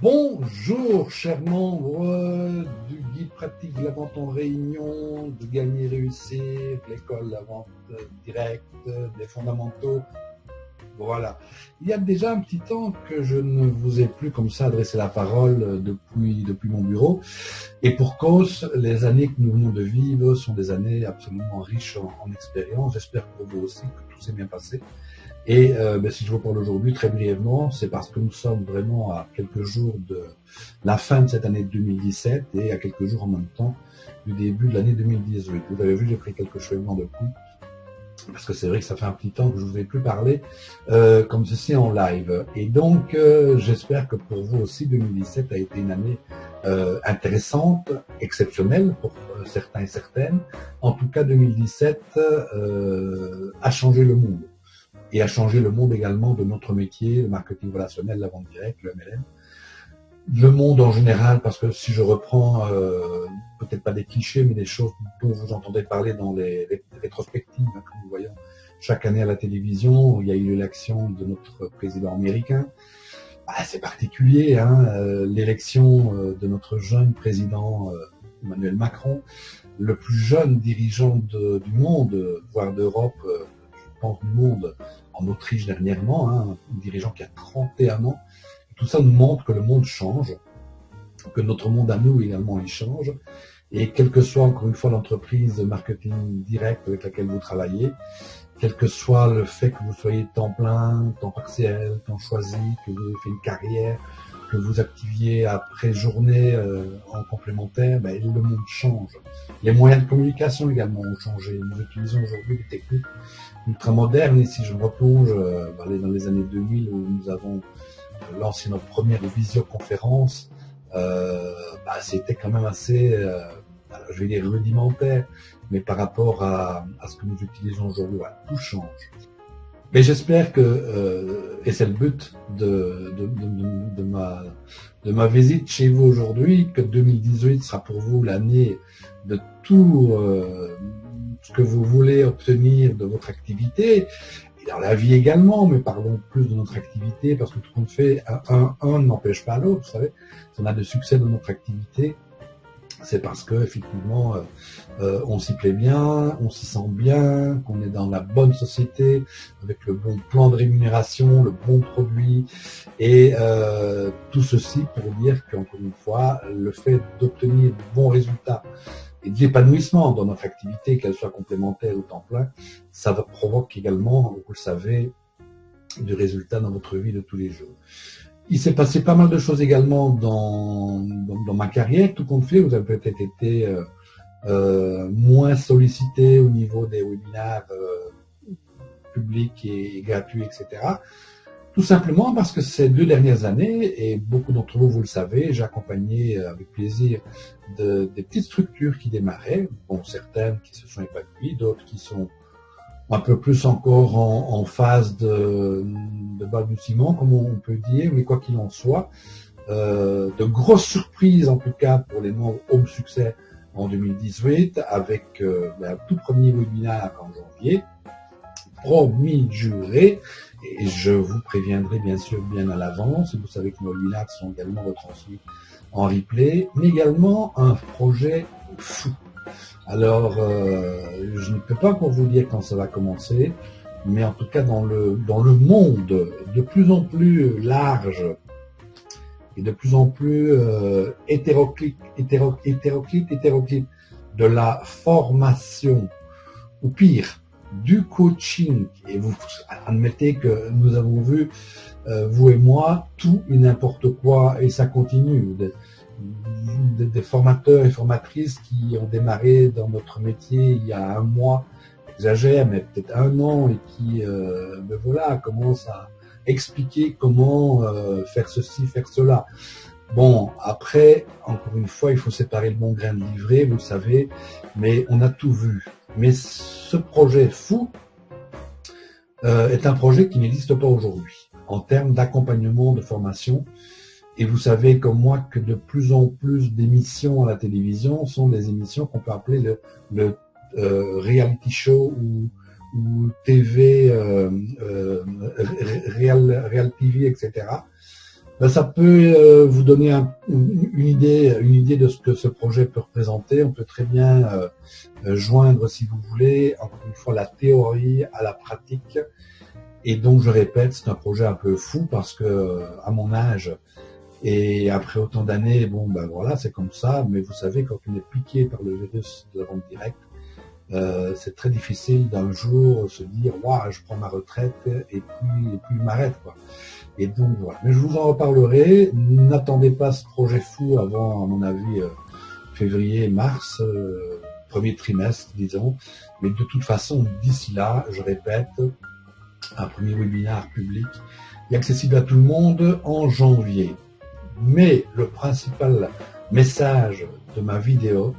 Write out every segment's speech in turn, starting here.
Bonjour, chers membres du guide pratique de la vente en réunion, de gagner réussir, de l'école de la vente directe, des fondamentaux. Voilà. Il y a déjà un petit temps que je ne vous ai plus comme ça adressé la parole depuis mon bureau. Et pour cause, les années que nous venons de vivre sont des années absolument riches en expérience. J'espère pour vous aussi que tout s'est bien passé. Et si je vous parle aujourd'hui très brièvement, c'est parce que nous sommes vraiment à quelques jours de la fin de cette année 2017 et à quelques jours en même temps du début de l'année 2018. Vous avez vu, j'ai pris quelques cheveux de coup, parce que c'est vrai que ça fait un petit temps que je ne vous ai plus parlé comme ceci en live. Et donc, j'espère que pour vous aussi, 2017 a été une année intéressante, exceptionnelle pour certains et certaines. En tout cas, 2017 a changé le monde. Et a changé le monde également de notre métier, le marketing relationnel, la vente directe, le MLM. Le monde en général, parce que si je reprends, peut-être pas des clichés, mais des choses dont vous entendez parler dans les rétrospectives que nous voyons chaque année à la télévision, il y a eu l'élection de notre président américain. C'est particulier, l'élection de notre jeune président Emmanuel Macron, le plus jeune dirigeant du monde, voire d'Europe, je pense du monde, en Autriche dernièrement, un dirigeant qui a 31 ans. Tout ça nous montre que le monde change, que notre monde à nous également il change. Et quelle que soit encore une fois l'entreprise de marketing direct avec laquelle vous travaillez, quel que soit le fait que vous soyez temps plein, temps partiel, temps choisi, que vous ayez fait une carrière, que vous activiez après journée en complémentaire, le monde change. Les moyens de communication également ont changé. Nous utilisons aujourd'hui des techniques ultra modernes. Et si je me replonge dans les années 2000 où nous avons lancé notre première visioconférence, c'était quand même assez, je vais dire rudimentaire, mais par rapport à ce que nous utilisons aujourd'hui, tout change. Mais j'espère que, et c'est le but de ma visite chez vous aujourd'hui, que 2018 sera pour vous l'année de tout ce que vous voulez obtenir de votre activité, et dans la vie également, mais parlons plus de notre activité, parce que tout compte fait, un n'empêche pas l'autre, vous savez. Si on a de succès dans notre activité, c'est parce que effectivement on s'y plaît bien, on s'y sent bien, qu'on est dans la bonne société, avec le bon plan de rémunération, le bon produit, et tout ceci pour dire qu'encore une fois, le fait d'obtenir de bons résultats et de l'épanouissement dans notre activité, qu'elle soit complémentaire ou temps plein, ça provoque également, vous le savez, du résultat dans votre vie de tous les jours. Il s'est passé pas mal de choses également dans ma carrière, tout compte fait. Vous avez peut-être été moins sollicité au niveau des webinaires publics et gratuits, etc. Tout simplement parce que ces 2 dernières années, et beaucoup d'entre vous, vous le savez, j'ai accompagné avec plaisir des petites structures qui démarraient, bon, certaines qui se sont épanouies, d'autres qui sont un peu plus encore en phase de balbutiement, comme on peut dire, mais quoi qu'il en soit, de grosses surprises en tout cas pour les membres Home Succès en 2018, avec un tout premier webinaire en janvier, promis juré, et je vous préviendrai bien sûr bien à l'avance. Vous savez que nos webinaires sont également retransmis en replay, mais également un projet fou. Alors, je ne peux pas encore vous dire quand ça va commencer, mais en tout cas dans le monde de plus en plus large et de plus en plus hétéroclite de la formation, ou pire, du coaching. Et vous admettez que nous avons vu, vous et moi, tout et n'importe quoi, et ça continue. Des formateurs et formatrices qui ont démarré dans notre métier il y a 1 mois, j'exagère, mais peut-être 1 an, et qui commencent à expliquer comment faire ceci, faire cela. Bon, après, encore une fois, il faut séparer le bon grain de l'ivraie, vous le savez, mais on a tout vu. Mais ce projet fou est un projet qui n'existe pas aujourd'hui en termes d'accompagnement, de formation. Et vous savez comme moi que de plus en plus d'émissions à la télévision sont des émissions qu'on peut appeler le reality show ou TV, real TV, etc. Ben, ça peut vous donner une idée de ce que ce projet peut représenter. On peut très bien joindre, si vous voulez, encore une fois, la théorie à la pratique. Et donc, je répète, c'est un projet un peu fou parce que, à mon âge, et après autant d'années, bon, ben voilà, c'est comme ça. Mais vous savez, quand on est piqué par le virus de la vente directe, c'est très difficile d'un jour se dire, waouh, je prends ma retraite et puis je m'arrête, quoi. Et donc voilà. Mais je vous en reparlerai. N'attendez pas ce projet fou avant, à mon avis, février, mars, premier trimestre, disons. Mais de toute façon, d'ici là, je répète, un premier webinaire public est accessible à tout le monde en janvier. Mais le principal message de ma vidéo,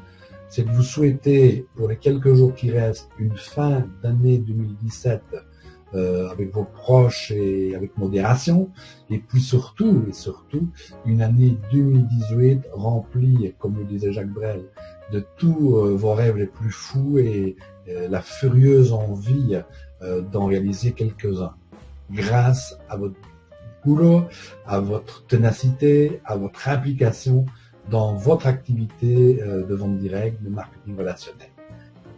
c'est de vous souhaiter, pour les quelques jours qui restent, une fin d'année 2017 avec vos proches et avec modération, et puis surtout, une année 2018 remplie, comme le disait Jacques Brel, de tous vos rêves les plus fous et la furieuse envie d'en réaliser quelques-uns, grâce à votre boulot, à votre ténacité, à votre implication dans votre activité de vente directe, de marketing relationnel.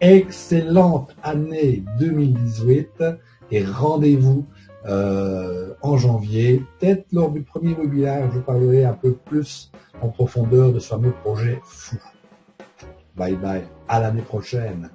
Excellente année 2018 et rendez-vous en janvier. Peut-être lors du premier webinaire, je parlerai un peu plus en profondeur de ce fameux projet fou. Bye bye, à l'année prochaine.